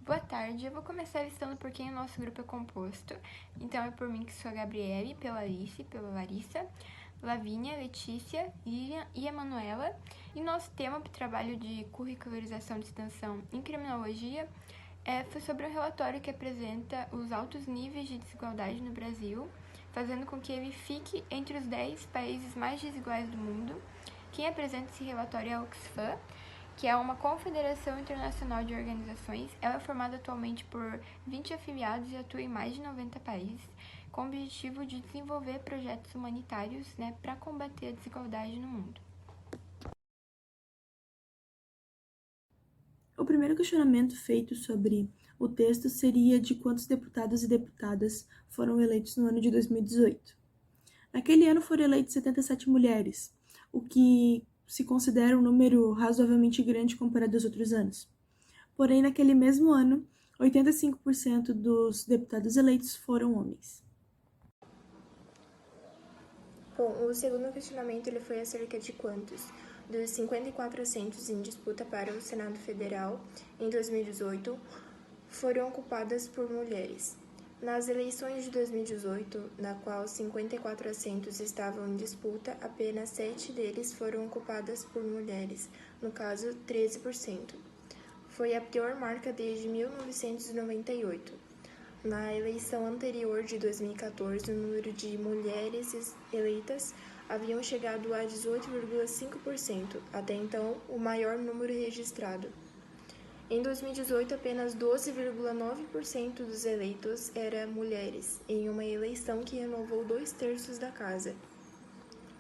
Boa tarde, eu vou começar listando por quem o nosso grupo é composto. Então é por mim, que sou a Gabriele, pela Alice, pela Larissa, Lavínia, Letícia, Lilian e Emanuela. E nosso tema para o trabalho de curricularização de extensão em criminologia foi sobre um relatório que apresenta os altos níveis de desigualdade no Brasil, fazendo com que ele fique entre os 10 países mais desiguais do mundo. Quem apresenta esse relatório é a Oxfam, que é uma confederação internacional de organizações. Ela é formada atualmente por 20 afiliados e atua em mais de 90 países, com o objetivo de desenvolver projetos humanitários, para combater a desigualdade no mundo. O primeiro questionamento feito sobre o texto seria de quantos deputados e deputadas foram eleitos no ano de 2018. Naquele ano foram eleitas 77 mulheres, o que se considera um número razoavelmente grande comparado aos outros anos. Porém, naquele mesmo ano, 85% dos deputados eleitos foram homens. Bom, o segundo questionamento ele foi acerca de quantos dos 54 assentos em disputa para o Senado Federal em 2018 foram ocupadas por mulheres. Nas eleições de 2018, na qual 54 assentos estavam em disputa, apenas 7 deles foram ocupadas por mulheres, no caso 13%. Foi a pior marca desde 1998. Na eleição anterior de 2014, o número de mulheres eleitas haviam chegado a 18,5%, até então o maior número registrado. Em 2018, apenas 12,9% dos eleitos eram mulheres, em uma eleição que renovou 2/3 da casa.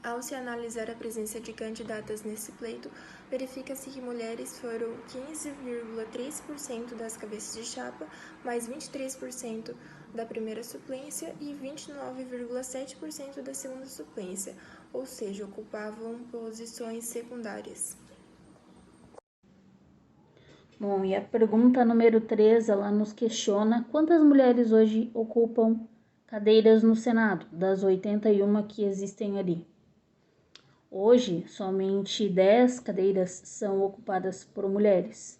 Ao se analisar a presença de candidatas nesse pleito, verifica-se que mulheres foram 15,3% das cabeças de chapa, mais 23% da primeira suplência e 29,7% da segunda suplência, ou seja, ocupavam posições secundárias. Bom, e a pergunta número 3, ela nos questiona quantas mulheres hoje ocupam cadeiras no Senado, das 81 que existem ali. Hoje, somente 10 cadeiras são ocupadas por mulheres,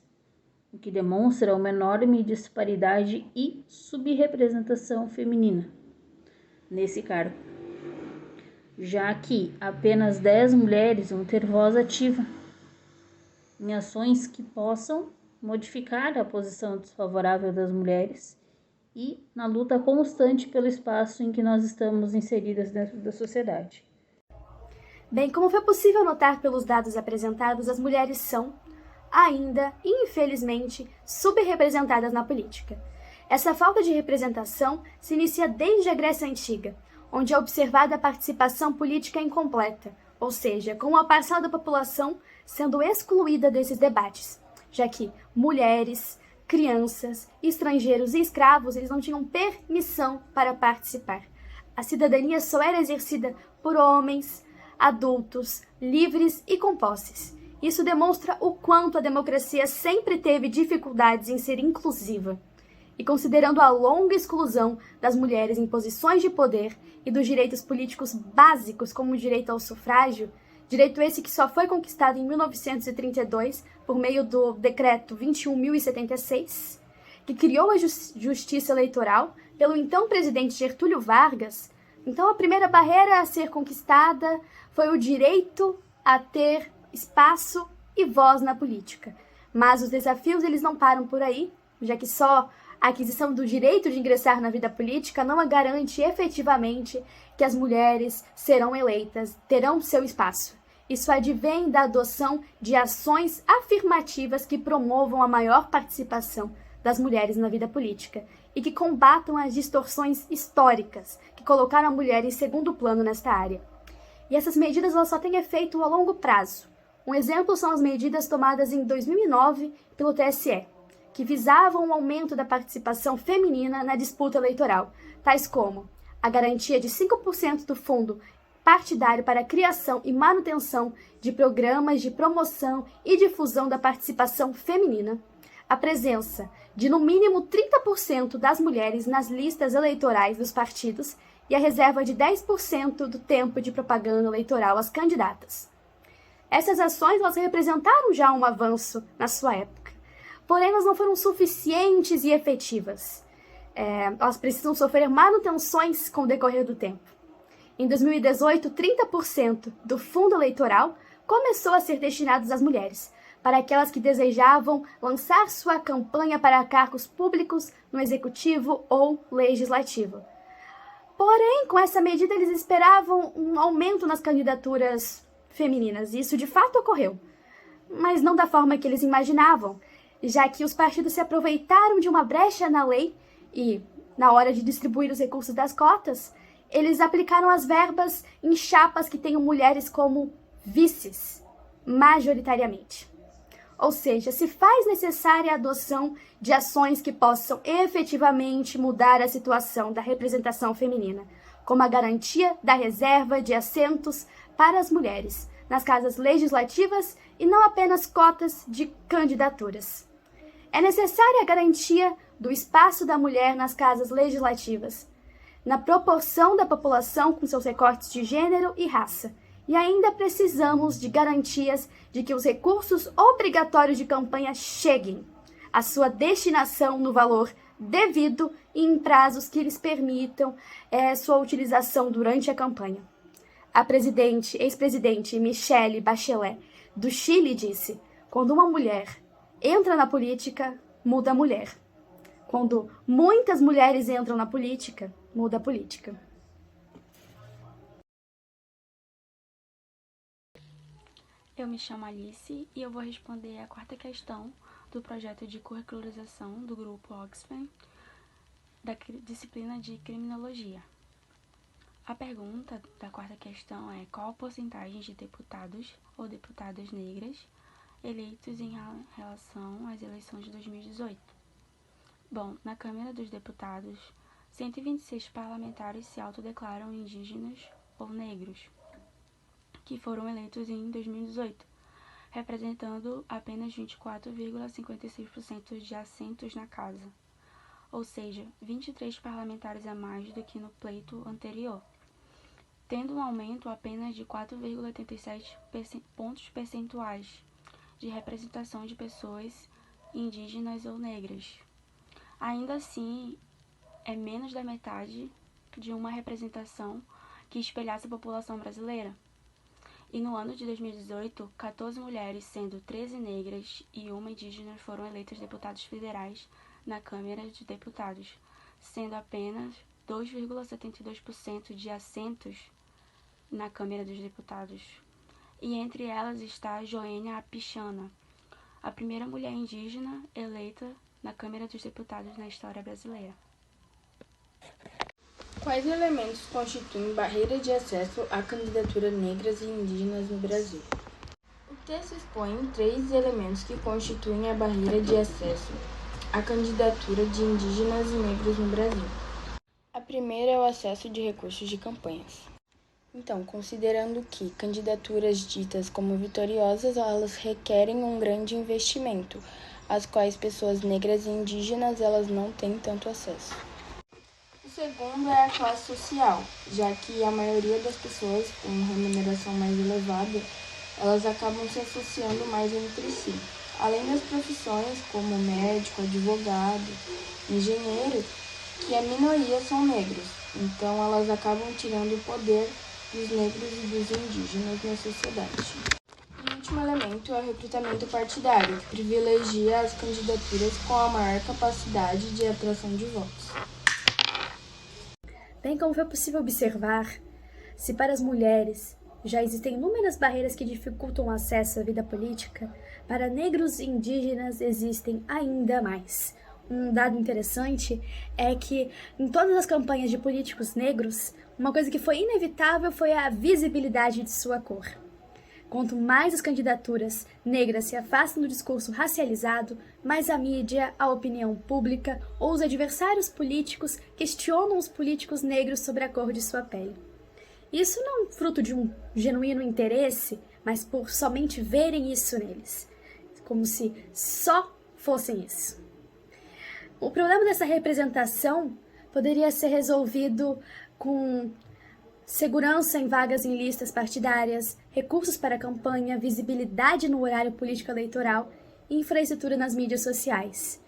o que demonstra uma enorme disparidade e subrepresentação feminina nesse cargo, já que apenas 10 mulheres vão ter voz ativa em ações que possam modificar a posição desfavorável das mulheres e na luta constante pelo espaço em que nós estamos inseridas dentro da sociedade. Bem, como foi possível notar pelos dados apresentados, as mulheres são, ainda, infelizmente, subrepresentadas na política. Essa falta de representação se inicia desde a Grécia Antiga, onde é observada a participação política incompleta, ou seja, com uma parcela da população sendo excluída desses debates, já que mulheres, crianças, estrangeiros e escravos eles não tinham permissão para participar. A cidadania só era exercida por homens, adultos, livres e com posses. Isso demonstra o quanto a democracia sempre teve dificuldades em ser inclusiva. E considerando a longa exclusão das mulheres em posições de poder e dos direitos políticos básicos como o direito ao sufrágio, direito esse que só foi conquistado em 1932 por meio do Decreto 21.076, que criou a Justiça Eleitoral pelo então presidente Getúlio Vargas. Então a primeira barreira a ser conquistada foi o direito a ter espaço e voz na política. Mas os desafios eles não param por aí, já que só a aquisição do direito de ingressar na vida política não garante efetivamente que as mulheres serão eleitas, terão seu espaço. Isso advém da adoção de ações afirmativas que promovam a maior participação das mulheres na vida política e que combatam as distorções históricas que colocaram a mulher em segundo plano nesta área. E essas medidas elas só têm efeito a longo prazo. Um exemplo são as medidas tomadas em 2009 pelo TSE, que visavam o aumento da participação feminina na disputa eleitoral, tais como a garantia de 5% do fundo partidário para a criação e manutenção de programas de promoção e difusão da participação feminina, a presença de no mínimo 30% das mulheres nas listas eleitorais dos partidos e a reserva de 10% do tempo de propaganda eleitoral às candidatas. Essas ações elas representaram já um avanço na sua época. porém elas não foram suficientes e efetivas. Elas precisam sofrer manutenções com o decorrer do tempo. Em 2018, 30% do fundo eleitoral começou a ser destinado às mulheres, para aquelas que desejavam lançar sua campanha para cargos públicos no executivo ou legislativo. Porém, com essa medida, eles esperavam um aumento nas candidaturas femininas, e isso de fato ocorreu, mas não da forma que eles imaginavam, já que os partidos se aproveitaram de uma brecha na lei e, na hora de distribuir os recursos das cotas, eles aplicaram as verbas em chapas que tenham mulheres como vices, majoritariamente. Ou seja, se faz necessária a adoção de ações que possam efetivamente mudar a situação da representação feminina, como a garantia da reserva de assentos para as mulheres nas casas legislativas e não apenas cotas de candidaturas. É necessária a garantia do espaço da mulher nas casas legislativas, na proporção da população com seus recortes de gênero e raça. E ainda precisamos de garantias de que os recursos obrigatórios de campanha cheguem à sua destinação no valor devido e em prazos que lhes permitam sua utilização durante a campanha. A ex-presidente Michelle Bachelet, do Chile, disse: quando uma mulher entra na política, muda a mulher. Quando muitas mulheres entram na política, muda a política. Eu me chamo Alice e eu vou responder a quarta questão do projeto de curricularização do grupo Oxfam da disciplina de Criminologia. A pergunta da quarta questão é: qual a porcentagem de deputados ou deputadas negras eleitos em relação às eleições de 2018? Bom, na Câmara dos Deputados, 126 parlamentares se autodeclaram indígenas ou negros, que foram eleitos em 2018, representando apenas 24,56% de assentos na casa, ou seja, 23 parlamentares a mais do que no pleito anterior, tendo um aumento apenas de 4,87 pontos percentuais de representação de pessoas indígenas ou negras. Ainda assim, é menos da metade de uma representação que espelhasse a população brasileira. E no ano de 2018, 14 mulheres, sendo 13 negras e uma indígena, foram eleitas deputados federais na Câmara de Deputados, sendo apenas 2,72% de assentos na Câmara dos Deputados. E entre elas está Joênia Apichana, a primeira mulher indígena eleita na Câmara dos Deputados na história brasileira. Quais elementos constituem barreira de acesso à candidatura negras e indígenas no Brasil? O texto expõe 3 elementos que constituem a barreira de acesso à candidatura de indígenas e negros no Brasil. A primeira é o acesso de recursos de campanhas. Então, considerando que candidaturas ditas como vitoriosas, elas requerem um grande investimento, às quais pessoas negras e indígenas elas não têm tanto acesso. O segundo é a classe social, já que a maioria das pessoas com remuneração mais elevada, elas acabam se associando mais entre si. Além das profissões como médico, advogado, engenheiro, que a minoria são negros, então elas acabam tirando o poder dos negros e dos indígenas na sociedade. O último elemento é o recrutamento partidário, que privilegia as candidaturas com a maior capacidade de atração de votos. Bem, como foi possível observar, se para as mulheres já existem inúmeras barreiras que dificultam o acesso à vida política, para negros e indígenas existem ainda mais. Um dado interessante é que em todas as campanhas de políticos negros, uma coisa que foi inevitável foi a visibilidade de sua cor. Quanto mais as candidaturas negras se afastam do discurso racializado, mais a mídia, a opinião pública ou os adversários políticos questionam os políticos negros sobre a cor de sua pele. Isso não fruto de um genuíno interesse, mas por somente verem isso neles, como se só fossem isso. O problema dessa representação poderia ser resolvido com segurança em vagas em listas partidárias, recursos para a campanha, visibilidade no horário político eleitoral infraestrutura nas mídias sociais.